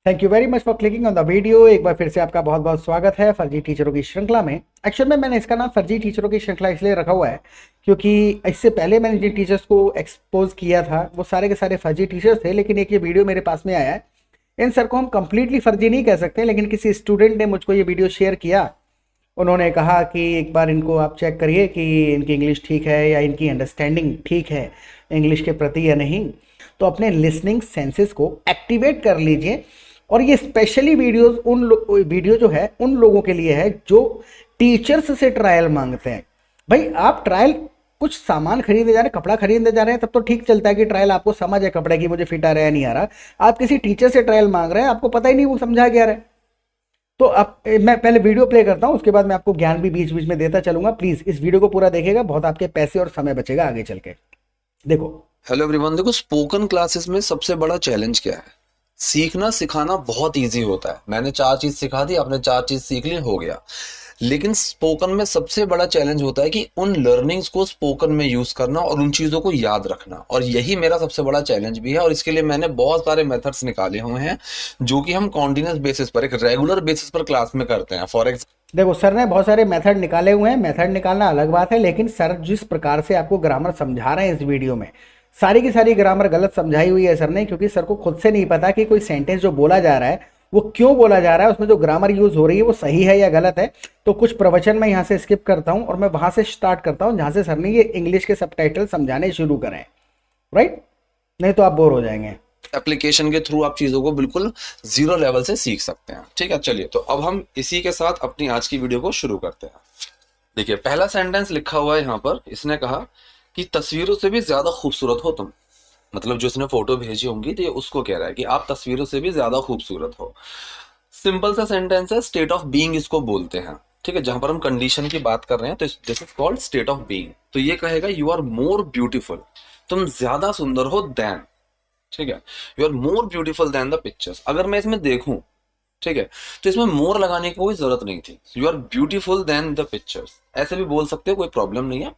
Thank you very much for clicking on the video. एक बार फिर से आपका बहुत बहुत स्वागत है फर्जी टीचरों की श्रृंखला में। एक्चुअल में मैंने इसका नाम फर्जी टीचरों की श्रृंखला इसलिए रखा हुआ है क्योंकि इससे पहले मैंने जिन टीचर्स को एक्सपोज किया था वो सारे के सारे फर्जी टीचर्स थे, लेकिन एक ये वीडियो मेरे पास में आया है। इन सर को हम कंप्लीटली फर्जी नहीं कह सकते, लेकिन किसी स्टूडेंट ने मुझको ये वीडियो शेयर किया। उन्होंने कहा कि एक बार इनको आप चेक करिए कि इनकी इंग्लिश ठीक है या इनकी अंडरस्टैंडिंग ठीक है इंग्लिश के प्रति या नहीं। तो अपने लिसनिंग सेंसेस को एक्टिवेट कर लीजिए। और ये स्पेशली वीडियोस वीडियो जो है उन लोगों के लिए है जो टीचर्स से ट्रायल मांगते हैं। भाई आप ट्रायल कुछ सामान खरीदने जा रहे हैं, कपड़ा खरीदने जा रहे हैं, तब तो ठीक चलता है कि ट्रायल आपको समझ है कपड़े की, मुझे फिट आ रहा है नहीं आ रहा। आप किसी टीचर से ट्रायल मांग रहे हैं, आपको पता ही नहीं वो समझा क्या रहा है। तो अब मैं पहले वीडियो प्ले करता हूं, उसके बाद मैं आपको ज्ञान भी बीच बीच में देता चलूंगा। प्लीज इस वीडियो को पूरा देखिएगा, बहुत आपके पैसे और समय बचेगा आगे चल के। देखो। हेलो एवरीवन, देखो स्पोकन क्लासेस में सबसे बड़ा चैलेंज क्या है? सीखना सिखाना बहुत इजी होता है। मैंने 4 चीज सिखा दी, आपने 4 चीज सीख ली, हो गया। लेकिन स्पोकन में सबसे बड़ा चैलेंज होता है कि उन लर्निंग्स को स्पोकन में यूज करना और उन चीजों को याद रखना। और यही मेरा सबसे बड़ा चैलेंज भी है, और इसके लिए मैंने बहुत सारे मेथड्स निकाले हुए हैं जो कि हम कॉन्टिन्यूस बेसिस पर, एक रेगुलर बेसिस पर क्लास में करते हैं। फॉर एग्जाम्पल, देखो सर ने बहुत सारे मेथड निकाले हुए हैं। मेथड निकालना अलग बात है, लेकिन सर जिस प्रकार से आपको ग्रामर समझा रहे हैं इस वीडियो में, सारी की सारी ग्रामर गलत समझाई हुई है सर ने, क्योंकि सर को खुद से नहीं पता कि कोई सेंटेंस जो बोला जा रहा है वो क्यों बोला जा रहा है, उसमें जो ग्रामर यूज हो रही है वो सही है या गलत है। तो कुछ प्रवचन मैं यहाँ से स्किप करता हूँ और मैं वहां से स्टार्ट करता हूँ जहां से सर ने ये इंग्लिश के सबटाइटल समझाने शुरू करें। राइट, नहीं तो आप बोर हो जाएंगे। एप्लीकेशन के थ्रू आप चीजों को बिल्कुल जीरो लेवल से सीख सकते हैं। ठीक है, चलिए तो अब हम इसी के साथ अपनी आज की वीडियो को शुरू करते हैं। देखिए, पहला सेंटेंस लिखा हुआ है यहाँ पर। इसने कहा कि तस्वीरों से भी ज्यादा खूबसूरत हो तुम। मतलब जो इसने फोटो भेजी होंगी तो ये उसको कह रहा है कि आप तस्वीरों से भी ज्यादा खूबसूरत हो। सिंपल सा सेंटेंस है, स्टेट ऑफ बीइंग इसको बोलते हैं। ठीक है, जहां पर हम कंडीशन की बात कर रहे हैं तो this is called state of being. तो ये कहेगा यू आर मोर ब्यूटीफुल, तुम ज्यादा सुंदर हो देन। ठीक है, you are more beautiful than the pictures. अगर मैं इसमें देखूं, ठीक है, तो इसमें मोर लगाने की कोई जरूरत नहीं थी। You are beautiful than the pictures ऐसे भी बोल सकते हो, कोई प्रॉब्लम नहीं है।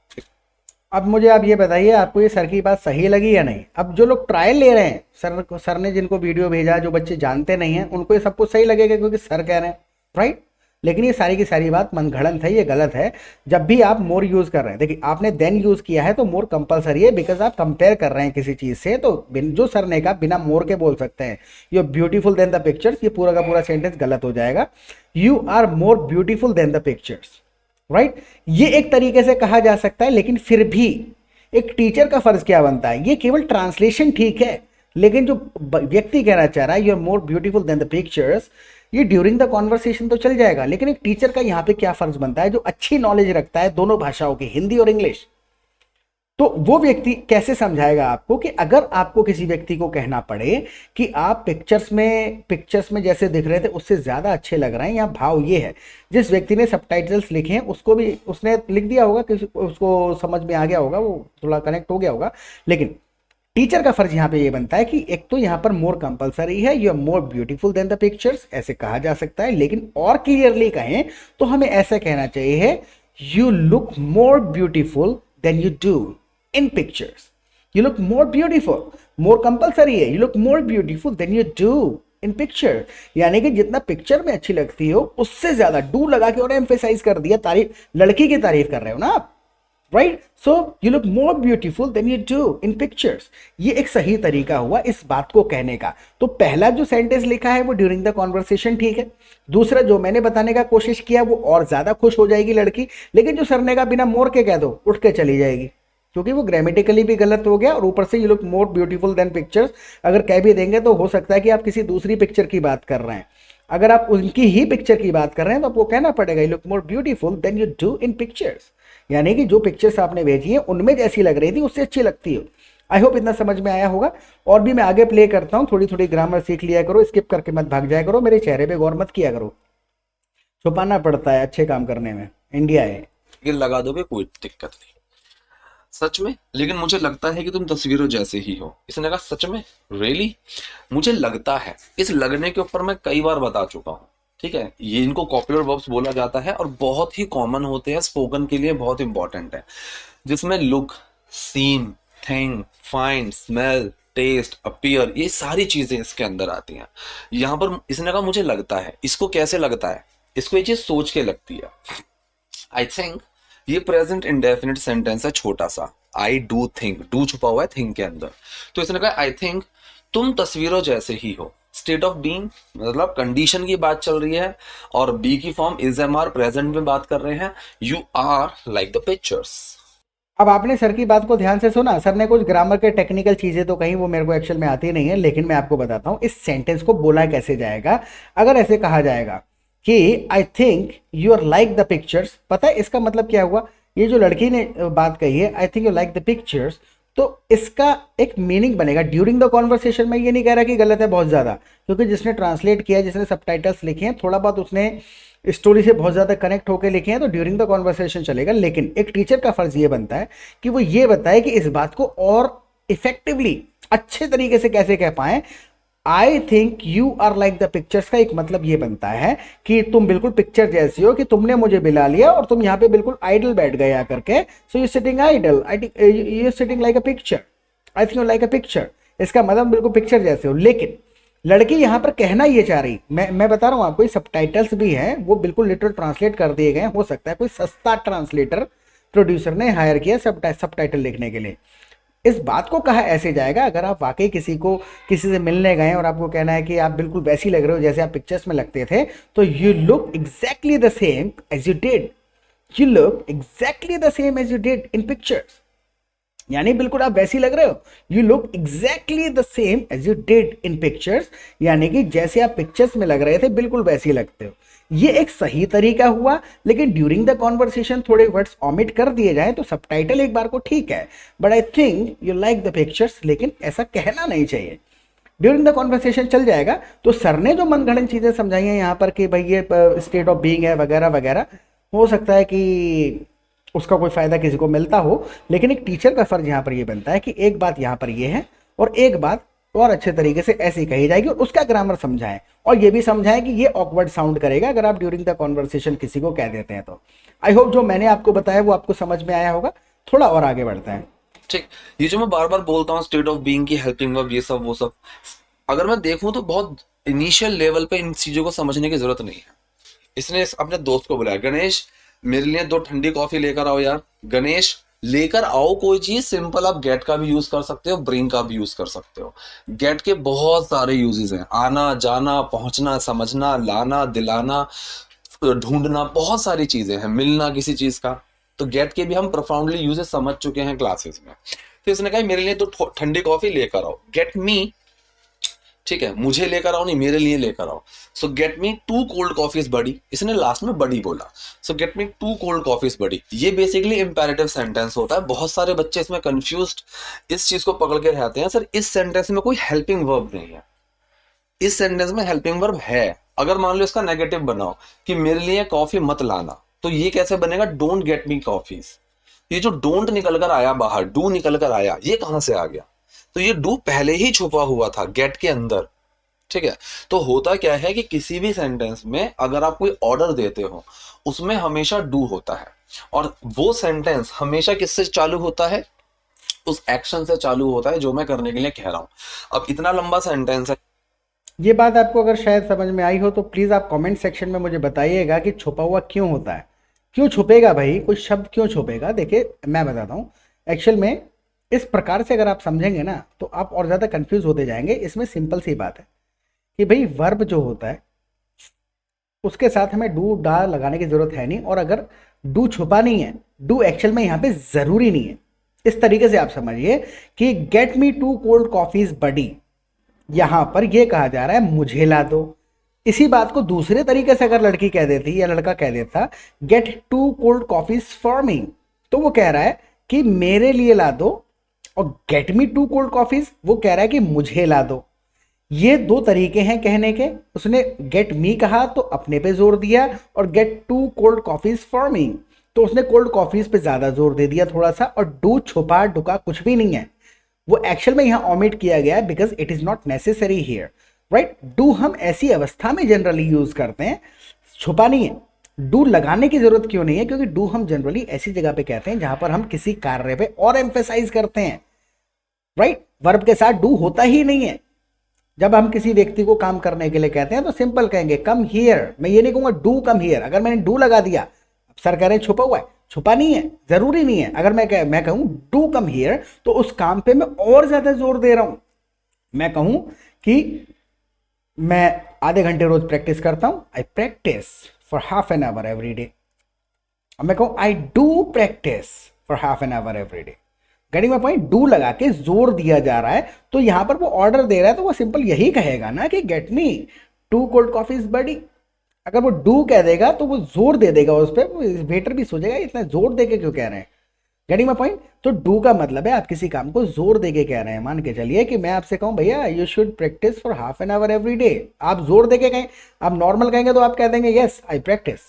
अब मुझे आप ये बताइए, आपको ये सर की बात सही लगी या नहीं? अब जो लोग ट्रायल ले रहे हैं, सर ने जिनको वीडियो भेजा, जो बच्चे जानते नहीं हैं, उनको ये सब कुछ सही लगेगा क्योंकि सर कह रहे हैं। राइट, लेकिन ये सारी की सारी बात मनगढ़ंत है, ये गलत है। जब भी आप मोर यूज कर रहे हैं, देखिए आपने देन यूज किया है तो मोर कंपलसरी है, बिकॉज आप कंपेयर कर रहे हैं किसी चीज से। तो जो सर ने कहा बिना मोर के बोल सकते हैं you are beautiful than the pictures, ये पूरा का पूरा सेंटेंस गलत हो जाएगा। You are more beautiful than the pictures. Right, ये एक तरीके से कहा जा सकता है, लेकिन फिर भी एक टीचर का फर्ज क्या बनता है? ये केवल ट्रांसलेशन ठीक है, लेकिन जो व्यक्ति कहना चाह रहा है you are more beautiful than the pictures, ये ड्यूरिंग द कॉन्वर्सेशन तो चल जाएगा, लेकिन एक टीचर का यहाँ पे क्या फर्ज बनता है जो अच्छी नॉलेज रखता है दोनों भाषाओं की, हिंदी और इंग्लिश। तो वो व्यक्ति कैसे समझाएगा आपको कि अगर आपको किसी व्यक्ति को कहना पड़े कि आप पिक्चर्स में जैसे दिख रहे थे उससे ज़्यादा अच्छे लग रहे हैं, या भाव ये है। जिस व्यक्ति ने सबटाइटल्स लिखे हैं उसको भी उसने लिख दिया होगा कि उसको समझ में आ गया होगा, वो थोड़ा कनेक्ट हो गया होगा। लेकिन टीचर का फर्ज यहाँ पे ये बनता है कि एक तो यहाँ पर मोर कंपलसरी है, you are more beautiful than the pictures, ऐसे कहा जा सकता है। लेकिन और क्लियरली कहें तो हमें ऐसा कहना चाहिए, you look more beautiful then you do in pictures. You look more beautiful. More compulsory है, you look more beautiful than you do in picture. यानी कि जितना पिक्चर में अच्छी लगती हो उससे ज्यादा डू लगा के और एम्फेसाइज कर दिया, तारीफ, लड़की की तारीफ कर रहे हो ना आप। Right, so you look more beautiful then you do in pictures. ये एक सही तरीका हुआ इस बात को कहने का। तो पहला जो सेंटेंस लिखा है वो ड्यूरिंग द कॉन्वर्सेशन ठीक है। दूसरा जो मैंने बताने का कोशिश किया वो और ज्यादा खुश हो जाएगी लड़की, लेकिन जो सर ने कहा बिना मोर के कह दो, उठ के चली जाएगी, क्योंकि वो ग्रामेटिकली भी गलत हो गया और ऊपर से you look more beautiful then pictures अगर कह भी देंगे तो हो सकता है कि आप किसी दूसरी पिक्चर की बात कर रहे हैं। अगर आप उनकी ही पिक्चर की बात कर रहे हैं तो आपको कहना पड़ेगा you look more beautiful then you do in pictures, यानी कि जो पिक्चर्स आपने भेजी है उनमें जैसी लग रही थी उससे अच्छी लगती हो। आई होप इतना समझ में आया होगा। और भी मैं आगे प्ले करता हूँ, थोड़ी थोड़ी ग्रामर सीख लिया करो, स्किप करके मत भाग जाया करो, मेरे चेहरे पे गौर मत किया करो, छुपाना पड़ता है अच्छे काम करने में, इंडिया है। ये लगा दोगे कोई दिक्कत नहीं, सच में। लेकिन मुझे लगता है कि तुम तस्वीरों जैसे ही हो। इसने कहा सच में, रियली? मुझे लगता है। इस लगने के ऊपर मैं कई बार बता चुका हूँ। ठीक है, ये इनको कॉपुलर वर्ब्स बोला जाता है और बहुत ही कॉमन होते हैं, स्पोकन के लिए बहुत इंपॉर्टेंट है। जिसमें look, seem, think, find, smell, taste, appear, ये सारी चीजें इसके अंदर आती हैं। यहाँ पर इसने कहा मुझे लगता है, इसको कैसे लगता है, इसको ये चीज सोच के लगती है। आई थिंक ये प्रेजेंट इंडेफिनिट सेंटेंस है छोटा सा, आई डू थिंक, डू छुपा हुआ है थिंक के अंदर। तो इसने कहा आई थिंक तुम तस्वीरों जैसे ही हो, स्टेट ऑफ बीइंग मतलब कंडीशन की बात चल रही है, और बी की form is am are present में बात कर रहे हैं, you are like the pictures. अब आपने सर की बात को ध्यान से सुना, सर ने कुछ ग्रामर के टेक्निकल चीज़ें तो कहीं, वो मेरे को एक्चुअल में आती नहीं है, लेकिन मैं आपको बताता हूँ इस सेंटेंस को बोला कैसे जाएगा। अगर ऐसे कहा जाएगा कि I think you are like the pictures, पता है इसका मतलब क्या हुआ? ये जो लड़की ने बात कही है आई think you like the pictures, तो इसका एक मीनिंग बनेगा ड्यूरिंग द कॉन्वर्सेशन में। ये नहीं कह रहा कि गलत है बहुत ज़्यादा, क्योंकि जिसने ट्रांसलेट किया, जिसने सबटाइटल्स लिखे हैं, थोड़ा बहुत उसने स्टोरी से बहुत ज़्यादा कनेक्ट होकर लिखे हैं, तो ड्यूरिंग द कॉन्वर्सेशन चलेगा। लेकिन एक टीचर का फर्ज ये बनता है कि वो ये बताए कि इस बात को और इफेक्टिवली, अच्छे तरीके से कैसे कह पाएं। I think you are like the pictures का एक मतलब ये बनता है कि तुम बिल्कुल पिक्चर जैसी हो, कि तुमने मुझे बुला लिया और तुम यहाँ पे बिल्कुल आइडल बैठ गए आकर के, so you sitting idle, you sitting like a picture, I think you like a picture, इसका मतलब बिल्कुल पिक्चर जैसे हो। लेकिन लड़की यहाँ पर कहना ये चाह रही, मैं बता रहा हूँ आपको, सबटाइटल्स भी हैं, वो बिल्कुल लिटरल ट्रांसलेट कर दिए गए। हो सकता है कोई सस्ता ट्रांसलेटर प्रोड्यूसर ने हायर किया सबटाइटल लिखने के लिए। इस बात को कहा ऐसे जाएगा, अगर आप वाकई किसी से मिलने गए और आपको कहना है कि आप बिल्कुल वैसी लग रहे हो जैसे आप पिक्चर्स में लगते थे, तो you look exactly the same as you did, you look exactly the same as you did in pictures, यानी बिल्कुल आप वैसी लग रहे हो। You look exactly the same as you did in pictures, यानी कि जैसे आप पिक्चर्स में लग रहे थे बिल्कुल वैसे ही लगते हो। ये एक सही तरीका हुआ, लेकिन ड्यूरिंग द कॉन्वर्सेशन थोड़े वर्ड्स ऑमिट कर दिए जाए तो सबटाइटल एक बार को ठीक है, but I think you like the pictures, लेकिन ऐसा कहना नहीं चाहिए। ड्यूरिंग द कॉन्वर्सेशन चल जाएगा। तो सर ने जो मनगढ़ंत चीज़ें समझाई हैं यहाँ पर कि भाई ये स्टेट ऑफ बीइंग है वगैरह वगैरह, हो सकता है कि उसका कोई फ़ायदा किसी को मिलता हो, लेकिन एक टीचर का फ़र्ज यहाँ पर ये बनता है कि एक बात यहाँ पर ये है और एक बात और अच्छे तरीके से ऐसे ही कही जाएगी, और उसका ग्रामर समझाएं, और ये भी समझाएं कि ये ऑकवर्ड साउंड करेगा अगर आप ड्यूरिंग द कॉन्वर्सेशन किसी को कह देते हैं। तो आई होप जो मैंने आपको बताया वो आपको समझ में आया होगा। थोड़ा और आगे बढ़ते हैं। ठीक, ये जो मैं बार बार बोलता हूँ स्टेट ऑफ बीइंग की हेल्पिंग वर्ब, ये सब वो सब, अगर मैं देखूं तो बहुत इनिशियल लेवल पे इन चीजों को समझने की जरूरत नहीं है। इसने अपने दोस्त को बुलाया, गणेश मेरे लिए 2 ठंडी कॉफी लेकर आओ यार। गणेश लेकर आओ कोई चीज, सिंपल आप गेट का भी यूज कर सकते हो, ब्रिंग का भी यूज कर सकते हो। गेट के बहुत सारे यूजेस हैं, आना जाना, पहुंचना, समझना, लाना, दिलाना, ढूंढना, बहुत सारी चीजें हैं, मिलना किसी चीज का। तो गेट के भी हम प्रोफाउंडली यूजेस समझ चुके हैं क्लासेस में। तो इसने कहा मेरे लिए 2 ठंडी कॉफी लेकर आओ, गेट मी, ठीक है, मुझे लेकर आओ नहीं, मेरे लिए लेकर आओ। So get me 2 cold coffees buddy, इसने लास्ट में बडी बोला, so get me 2 cold coffees buddy. ये बेसिकली इंपेरेटिव सेंटेंस होता है। बहुत सारे बच्चे इसमें कंफ्यूज्ड इस चीज को पकड़ के रहते हैं, सर इस सेंटेंस में कोई हेल्पिंग वर्ब नहीं है। इस सेंटेंस में हेल्पिंग वर्ब है। अगर मान लो इसका नेगेटिव बनाओ कि मेरे लिए कॉफी मत लाना, तो ये कैसे बनेगा? Don't get me coffees. ये जो डोंट निकल कर आया बाहर, डू निकल कर आया, ये कहां से आ गया? तो ये डू पहले ही छुपा हुआ था गेट के अंदर, ठीक है। तो होता क्या है कि किसी भी सेंटेंस में अगर आप कोई ऑर्डर देते हो, उसमें हमेशा डू होता है, और वो सेंटेंस हमेशा किससे चालू होता है? उस एक्शन से चालू होता है जो मैं करने के लिए कह रहा हूं। अब इतना लंबा सेंटेंस है। ये बात आपको अगर शायद समझ में आई हो तो प्लीज़ आप कमेंट सेक्शन में मुझे बताइएगा कि छुपा हुआ क्यों होता है, क्यों छुपेगा भाई, कोई शब्द क्यों छुपेगा। देखिए मैं बताता हूँ, एक्चुअल में इस प्रकार से अगर आप समझेंगे ना तो आप और ज़्यादा कंफ्यूज होते जाएंगे। इसमें सिंपल सी बात है कि भाई वर्ब जो होता है उसके साथ हमें डू डा लगाने की ज़रूरत है नहीं, और अगर डू छुपा नहीं है, डू एक्चुअल में यहाँ पे ज़रूरी नहीं है। इस तरीके से आप समझिए कि गेट मी 2 कोल्ड कॉफीज बडी, यहाँ पर ये कहा जा रहा है मुझे ला दो। इसी बात को दूसरे तरीके से अगर लड़की कह देती या लड़का कह देता get 2 cold coffees for me, तो वो कह रहा है कि मेरे लिए ला दो, और गेट मी 2 कोल्ड कॉफीज वो कह रहा है कि मुझे ला दो। ये 2 तरीके हैं कहने के। उसने गेट मी कहा तो अपने पे जोर दिया, और get 2 cold coffees for me तो उसने कोल्ड कॉफीज पे ज्यादा जोर दे दिया थोड़ा सा। और डू छुपा ढुका कुछ भी नहीं है, वो एक्चुअल में यहाँ ऑमिट किया गया है because it is not necessary here, right. Do हम ऐसी अवस्था में जनरली यूज करते हैं, छुपा नहीं है। डू लगाने की जरूरत क्यों नहीं है? क्योंकि डू हम जनरली ऐसी जगह पे कहते हैं जहां पर हम किसी कार्य पे और एम्फेसाइज करते हैं, राइट। वर्ब के साथ डू होता ही नहीं है। जब हम किसी व्यक्ति को काम करने के लिए कहते हैं तो सिंपल कहेंगे कम हियर, मैं ये नहीं कहूंगा डू कम हियर। अगर मैंने डू लगा दिया, सर कह रहे हैं छुपा हुआ है, छुपा नहीं है, जरूरी नहीं है। अगर मैं कहूं डू कम हियर तो उस काम पे मैं और ज्यादा जोर दे रहा हूं। मैं कहूं कि मैं आधे घंटे रोज प्रैक्टिस करता हूं, I practice for half an hour every day. अब मैं कहूं I do practice for half an hour every day. Getting my point? Do लगा के जोर दिया जा रहा है, तो यहां पर वो ऑर्डर दे रहा है तो वो सिंपल यही कहेगा ना कि गेट मी 2 कोल्ड कॉफीज बडी। अगर वो डू कह देगा तो वो जोर दे देगा उस पर, वेटर भी सोचेगा इतना जोर दे के क्यों कह रहे हैं। Getting my point? तो डू का मतलब है आप किसी काम को जोर दे के कह रहे हैं। मान के चलिए कि मैं आपसे कहूं भैया you should practice for half an hour every day, आप जोर दे के कहें। आप नॉर्मल कहेंगे तो आप कह देंगे yes I practice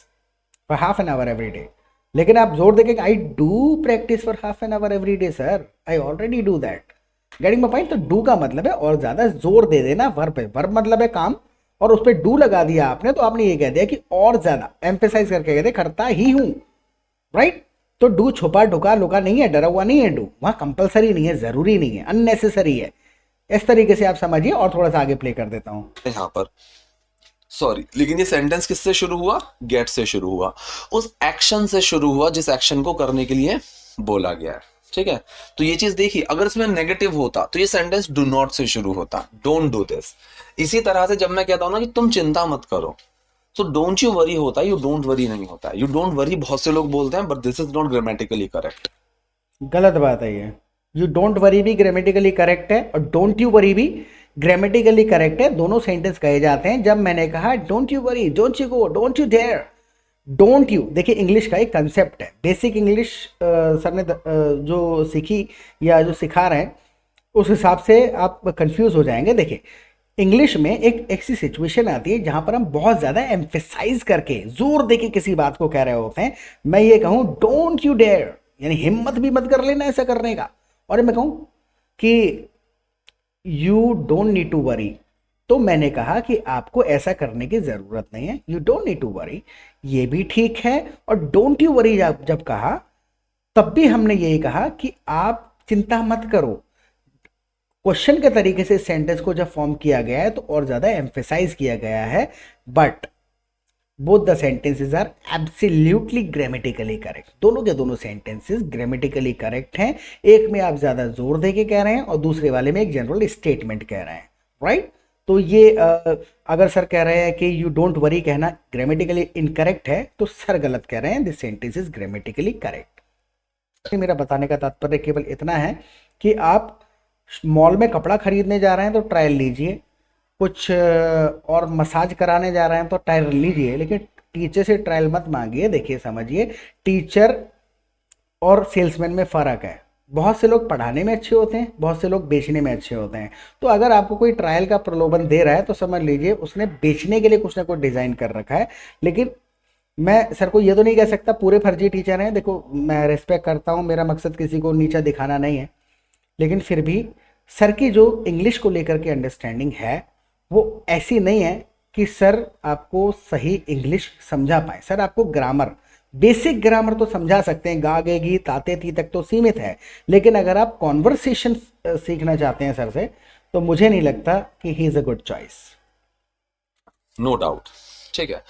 for half an hour every day, लेकिन आप जोर देके आई do practice for half an hour every day sir, I already do that. Getting my point? तो डू का मतलब है और ज्यादा जोर दे देना वर्ब पे। वर्ब मतलब है काम, और उस पर डू लगा दिया आपने तो आपने ये कह दिया कि और ज्यादा एम्फेसाइज करके कहते करता ही हूं, राइट? तो डू छुपा ढुका लुका नहीं है, डरा हुआ नहीं है। डू वहां कंपलसरी नहीं है, जरूरी नहीं है, अननेसेसरी है। इस तरीके से आप समझिए, और थोड़ा सा आगे प्ले कर देता हूं यहाँ पर। सॉरी, लेकिन ये सेंटेंस किससे शुरू हुआ? गेट से शुरू हुआ, उस एक्शन से शुरू हुआ जिस एक्शन को करने के लिए बोला गया है। ठीक है, तो ये चीज देखिए, अगर इसमें नेगेटिव होता तो ये सेंटेंस डू नॉट से शुरू होता, डोंट डू दिस। इसी तरह से जब मैं कहता हूं ना कि तुम चिंता मत करो, तो डोंट यू वरी होता है, यू डोंट वरी नहीं होता है। यू डोंट वरी बहुत से लोग बोलते हैं, but this is not grammatically correct. गलत बात है ये। यू डोंट वरी भी ग्रामेटिकली करेक्ट है और डोंट यू वरी भी ग्रामेटिकली करेक्ट है। दोनों सेंटेंस कहे जाते हैं। जब मैंने कहा don't you worry, don't you go, don't you dare, don't you, देखिए इंग्लिश का एक कंसेप्ट है, बेसिक इंग्लिश सर ने जो सीखी या जो सिखा रहे हैं उस हिसाब से आप कंफ्यूज हो जाएंगे। देखिए इंग्लिश में एक ऐसी सिचुएशन आती है जहां पर हम बहुत ज्यादा एम्फेसाइज करके जोर देके किसी बात को कह रहे होते हैं। मैं ये कहूं डोंट यू डेयर, यानी हिम्मत भी मत कर लेना ऐसा करने का, और मैं कहूं कि you don't need to worry, तो मैंने कहा कि आपको ऐसा करने की जरूरत नहीं है, you don't need to worry, ये भी ठीक है। और डोंट यू वरी जब कहा तब भी हमने यही कहा कि आप चिंता मत करो। क्वेश्चन के तरीके से सेंटेंस को जब फॉर्म किया गया है तो और ज्यादा एम्फेसाइज किया गया है, but both the sentences are absolutely grammatically correct. दोनों के दोनों सेंटेंसेस ग्रामेटिकली करेक्ट हैं। एक में आप ज्यादा जोर देके कह रहे हैं और दूसरे वाले में एक जनरल स्टेटमेंट कह रहे हैं, राइट? तो ये अगर सर कह रहे हैं कि यू डोंट वरी कहना ग्रामेटिकली इनकरेक्ट है, तो सर गलत कह रहे हैं, this sentence is grammatically correct. मेरा बताने का तात्पर्य केवल इतना है कि आप मॉल में कपड़ा खरीदने जा रहे हैं तो ट्रायल लीजिए, कुछ और मसाज कराने जा रहे हैं तो ट्रायल लीजिए, लेकिन टीचर से ट्रायल मत मांगिए। देखिए समझिए, टीचर और सेल्समैन में फ़र्क है। बहुत से लोग पढ़ाने में अच्छे होते हैं, बहुत से लोग बेचने में अच्छे होते हैं। तो अगर आपको कोई ट्रायल का प्रलोभन दे रहा है तो समझ लीजिए उसने बेचने के लिए कुछ ना कुछ डिज़ाइन कर रखा है। लेकिन मैं सर को ये तो नहीं कह सकता पूरे फर्जी टीचर हैं। देखो मैं रिस्पेक्ट करता हूँ, मेरा मकसद किसी को नीचा दिखाना नहीं है, लेकिन फिर भी सर की जो इंग्लिश को लेकर के अंडरस्टैंडिंग है वो ऐसी नहीं है कि सर आपको सही इंग्लिश समझा पाए। सर आपको ग्रामर, बेसिक ग्रामर तो समझा सकते हैं, गा गे गी ताते ती तक तो सीमित है, लेकिन अगर आप कॉन्वर्सेशन सीखना चाहते हैं सर से तो मुझे नहीं लगता कि he is a good choice. No doubt, ठीक है।